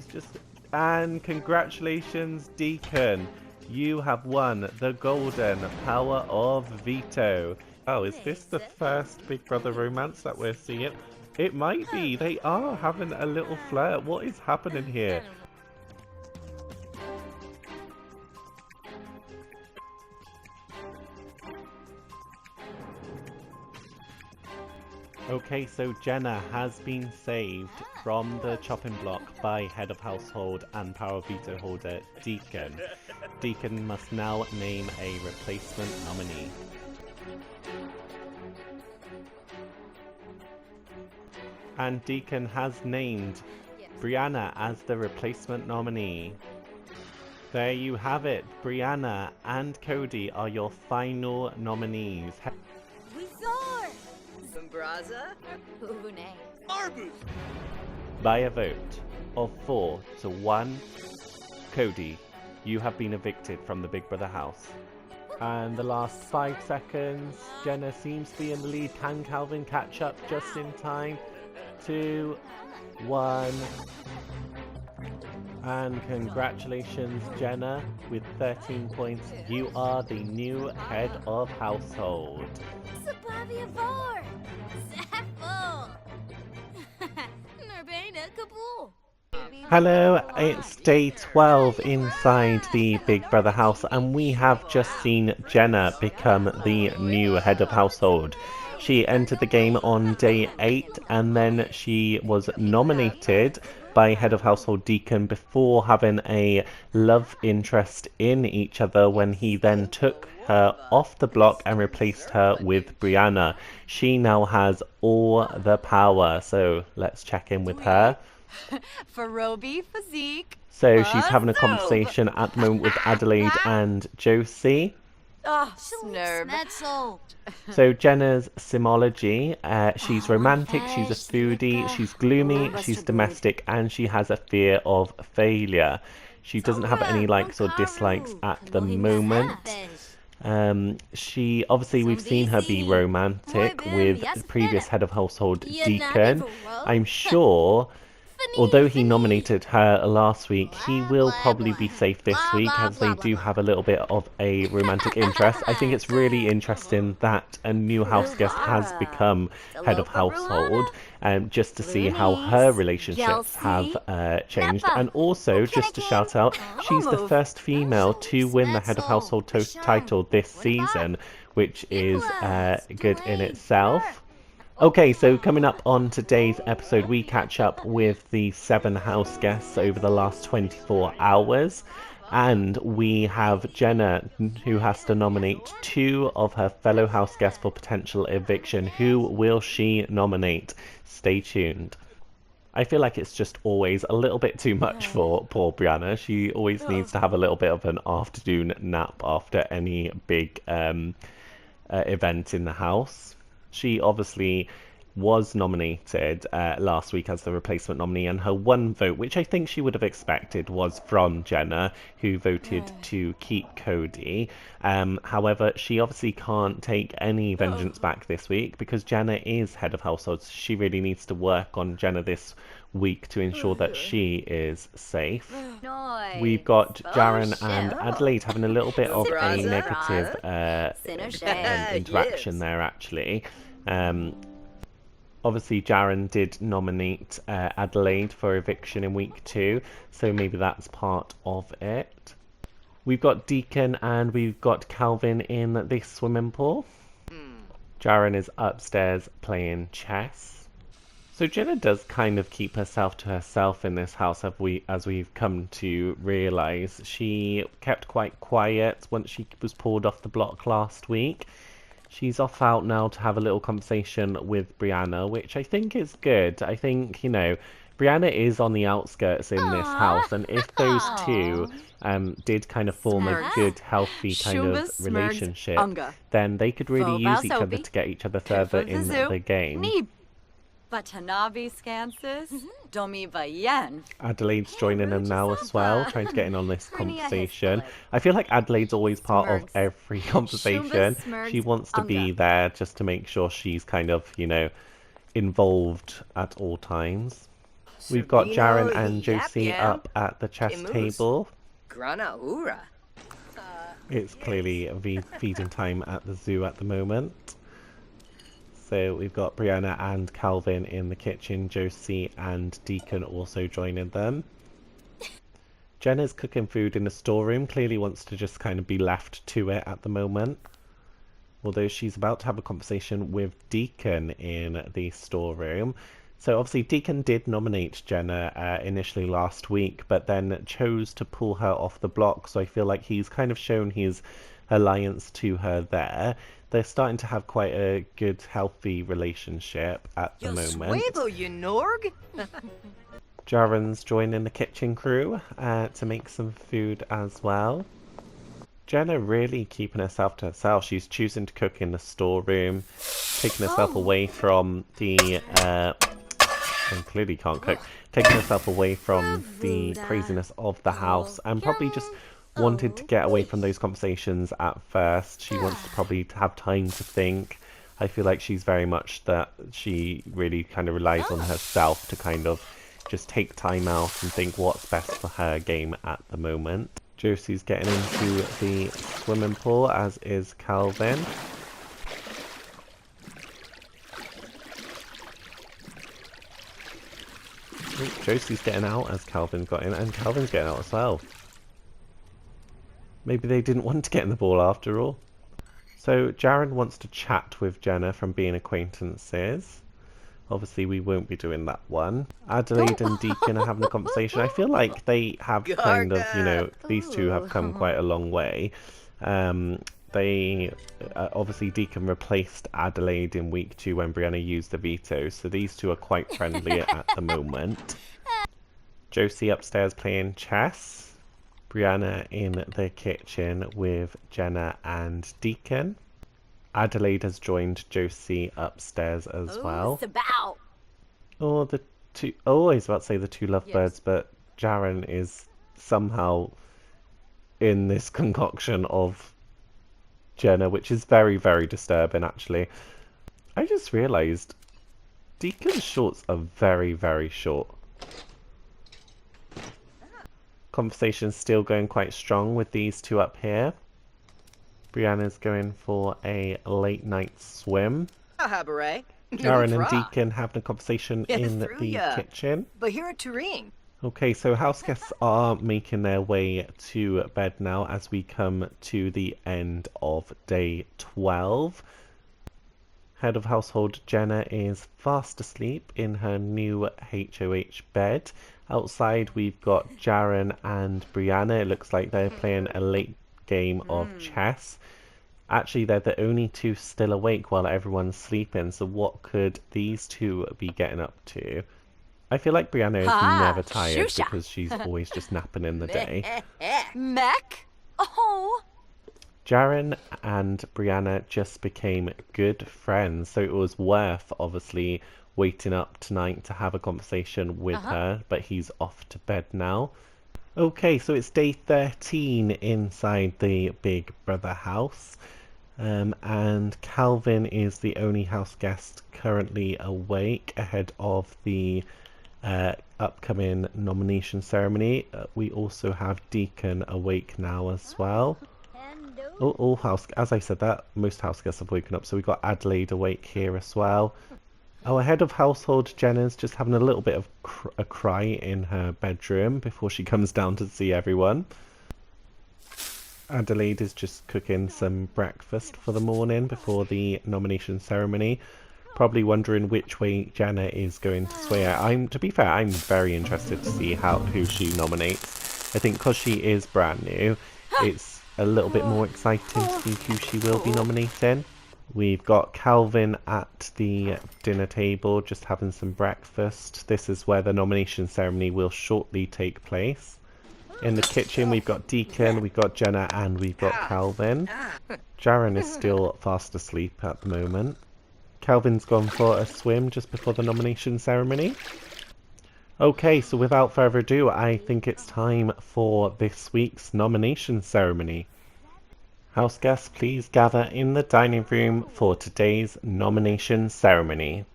She's just... And congratulations, Deacon. You have won the golden power of Veto. Oh, is this the first Big Brother romance that we're seeing? It might be. They are having a little flirt. What is happening here? Okay, so Jenna has been saved from the chopping block by head of household and power veto holder Deacon. Deacon must now name a replacement nominee. And Deacon has named Brianna as the replacement nominee. There you have it. Brianna and Cody are your final nominees. By a vote of 4-1, Cody, you have been evicted from the Big Brother house. And the last 5 seconds, Jenna seems to be in the lead. Can Calvin catch up just in time? 2, 1. And congratulations, Jenna, with 13 points. You are the new head of household. Hello, it's day 12 inside the Big Brother house, and we have just seen Jenna become the new head of household. She entered the game on day 8, and then she was nominated by head of household Deacon before having a love interest in each other, when he then took her off the block and replaced her with Brianna. She now has all the power, so let's check in with her. For Roby physique. So she's having a conversation at the moment with Adelaide and Josie. Oh, snurb. So Jenna's simology, she's romantic, she's a foodie, she's gloomy, she's domestic, and she has a fear of failure. She doesn't have any likes or dislikes at the moment. She obviously, we've seen her be romantic with the previous head of household Deacon. I'm sure, although he nominated her last week, he will probably be safe this week, as they do have a little bit of a romantic interest. I think it's really interesting that a new house guest has become head of household, just to see how her relationships have changed. And also, just to shout out, she's the first female to win the head of household title this season, which is good in itself. Okay, so coming up on today's episode, we catch up with the 7 house guests over the last 24 hours. And we have Jenna, who has to nominate 2 of her fellow house guests for potential eviction. Who will she nominate? Stay tuned. I feel like it's just always a little bit too much for poor Brianna. She always needs to have a little bit of an afternoon nap after any big event in the house. She obviously was nominated last week as the replacement nominee, and her one vote, which I think she would have expected, was from Jenna, who voted to keep Cody. However, she obviously can't take any vengeance back this week, because Jenna is head of household. She really needs to work on Jenna this week to ensure that she is safe. We've got Jaren and Adelaide having a little bit of a negative interaction there, actually. Obviously, Jaren did nominate Adelaide for eviction in week 2, so maybe that's part of it. We've got Deacon and we've got Calvin in the swimming pool. Jaren is upstairs playing chess. So Jenna does kind of keep herself to herself in this house, as we've come to realise. She kept quite quiet once she was pulled off the block last week. She's off out now to have a little conversation with Brianna, which I think is good. I think, you know, Brianna is on the outskirts in this house, and if those two did kind of form a good, healthy kind of relationship, then they could really use each other to get each other further in the game. Adelaide's joining them now as well, trying to get in on this conversation. I feel like Adelaide's always part of every conversation. She wants to be there just to make sure she's kind of, you know, involved at all times. We've got Jaren Servino and Josie Yap up at the chess Kimus. table. Grana Ura. It's clearly feeding time at the zoo at the moment. So we've got Brianna and Calvin in the kitchen, Josie and Deacon also joining them. Jenna's cooking food in the storeroom, clearly wants to just kind of be left to it at the moment. Although she's about to have a conversation with Deacon in the storeroom. So obviously Deacon did nominate Jenna initially last week, but then chose to pull her off the block. So I feel like he's kind of shown his alliance to her there. They're starting to have quite a good, healthy relationship at the moment. You Norg? Jaren's joining the kitchen crew to make some food as well. Jenna really keeping herself to herself. She's choosing to cook in the storeroom, taking herself away from the... and clearly can't cook. Taking herself away from the craziness of the house and probably just wanted to get away from those conversations at first. She wants to probably have time to think. I feel like she's very much that she really kind of relies on herself to kind of just take time out and think what's best for her game at the moment. Josie's getting into the swimming pool, as is Calvin. Ooh, Josie's getting out as Calvin got in, and Calvin's getting out as well. Maybe they didn't want to get in the pool after all. So Jaren wants to chat with Jenna from being acquaintances. Obviously we won't be doing that one. Adelaide and Deacon are having a conversation. I feel like they have kind of, you know, these two have come quite a long way. They obviously Deacon replaced Adelaide in week 2 when Brianna used the veto, so these two are quite friendly at the moment. Josie upstairs playing chess. Brianna in the kitchen with Jenna and Deacon. Adelaide has joined Josie upstairs as well. Oh, the two. Oh, I was about to say the two lovebirds, but Jaren is somehow in this concoction of Jenna, which is very, very disturbing, actually. I just realised Deacon's shorts are very, very short. Conversation's still going quite strong with these two up here. Brianna's going for a late night swim. Jaren and Deacon having a conversation in the kitchen. Okay, so house guests are making their way to bed now as we come to the end of day 12. Head of household Jenna is fast asleep in her new HOH bed. Outside we've got Jaren and Brianna. It looks like they're playing a late game of chess. Actually, they're the only two still awake while everyone's sleeping, so what could these two be getting up to? I feel like Brianna is never tired because she's always just napping in the day. Mech? Oh. Jaren and Brianna just became good friends, so it was worth, obviously, waiting up tonight to have a conversation with her, but he's off to bed now. Okay, so it's day 13 inside the Big Brother house, and Calvin is the only house guest currently awake ahead of the upcoming nomination ceremony. We also have Deacon awake now as well. All house, as I said that, most house guests have woken up, so we've got Adelaide awake here as well. Our head of household, Jenna's just having a little bit of a cry in her bedroom before she comes down to see everyone. Adelaide is just cooking some breakfast for the morning before the nomination ceremony. Probably wondering which way Jenna is going to sway her. To be fair, I'm very interested to see who she nominates. I think because she is brand new, it's a little bit more exciting to see who she will be nominating. We've got Calvin at the dinner table just having some breakfast. This is where the nomination ceremony will shortly take place. In the kitchen we've got Deacon, we've got Jenna and we've got Calvin. Jaren is still fast asleep at the moment. Calvin's gone for a swim just before the nomination ceremony. Okay, so without further ado, I think it's time for this week's nomination ceremony. House guests, please gather in the dining room for today's nomination ceremony.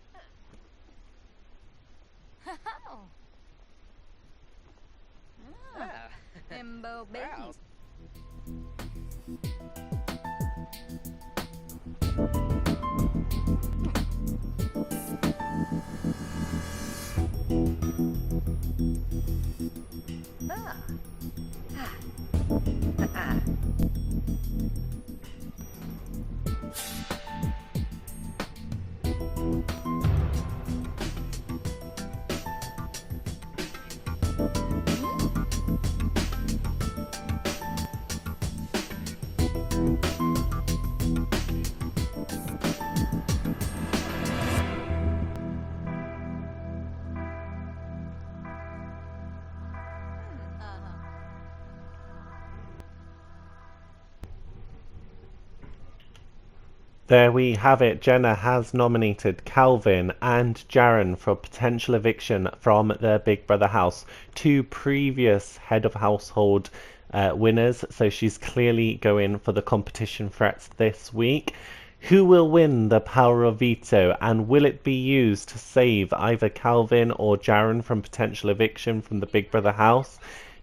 There we have it. Jenna has nominated Calvin and Jaren for potential eviction from their Big Brother house. Two previous head of household winners, so she's clearly going for the competition threats this week. Who will win the power of veto, and will it be used to save either Calvin or Jaren from potential eviction from the Big Brother house?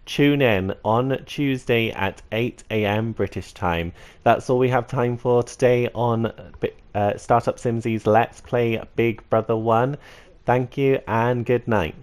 Tune in on Tuesday at 8 a.m. British time. That's all we have time for today on Startup Simsy's Let's Play Big Brother 1. Thank you and good night.